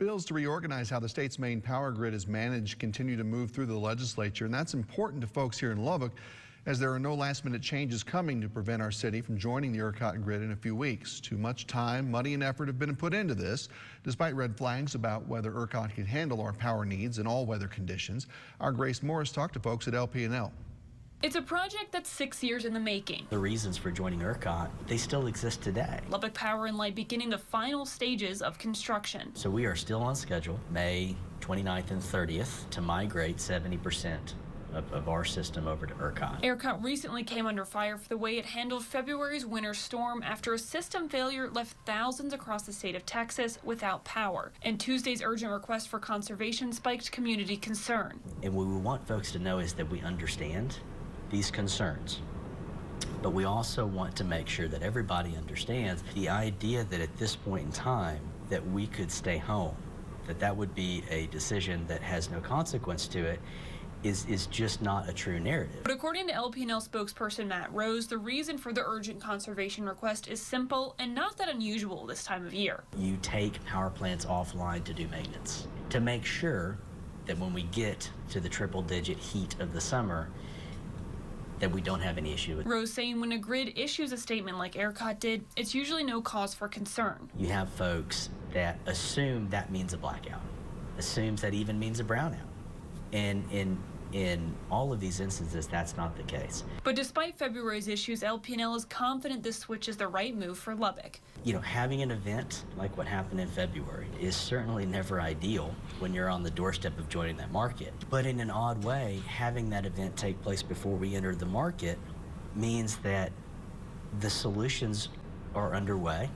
Bills to reorganize how the state's main power grid is managed continue to move through the legislature, and that's important to folks here in Lubbock, as there are no last-minute changes coming to prevent our city from joining the ERCOT grid in a few weeks. Too much time, money, and effort have been put into this, despite red flags about whether ERCOT can handle our power needs in all weather conditions. Our Grace Morris talked to folks at LP&L. It's a project that's 6 years in the making. The reasons for joining ERCOT, they still exist today. Lubbock Power and Light beginning the final stages of construction. So we are still on schedule, May 29th and 30th, to migrate 70% of our system over to ERCOT. ERCOT recently came under fire for the way it handled February's winter storm after a system failure left thousands across the state of Texas without power. And Tuesday's urgent request for conservation spiked community concern. And what we want folks to know is that we understand these concerns, but we also want to make sure that everybody understands the idea that at this point in time that we could stay home, that would be a decision that has no consequence to it, is just not a true narrative. But according to LP&L spokesperson Matt Rose, the reason for the urgent conservation request is simple and not that unusual this time of year. You take power plants offline to do maintenance, to make sure that when we get to the triple-digit heat of the summer, that we don't have any issue with. Rose saying when a grid issues a statement like ERCOT did, it's usually no cause for concern. You have folks that assume that means a blackout, assumes that even means a brownout. And in all of these instances, that's not the case. But despite February's issues, LP&L is confident this switch is the right move for Lubbock. You know, having an event like what happened in February is certainly never ideal when you're on the doorstep of joining that market. But in an odd way, having that event take place before we enter the market means that the solutions are underway.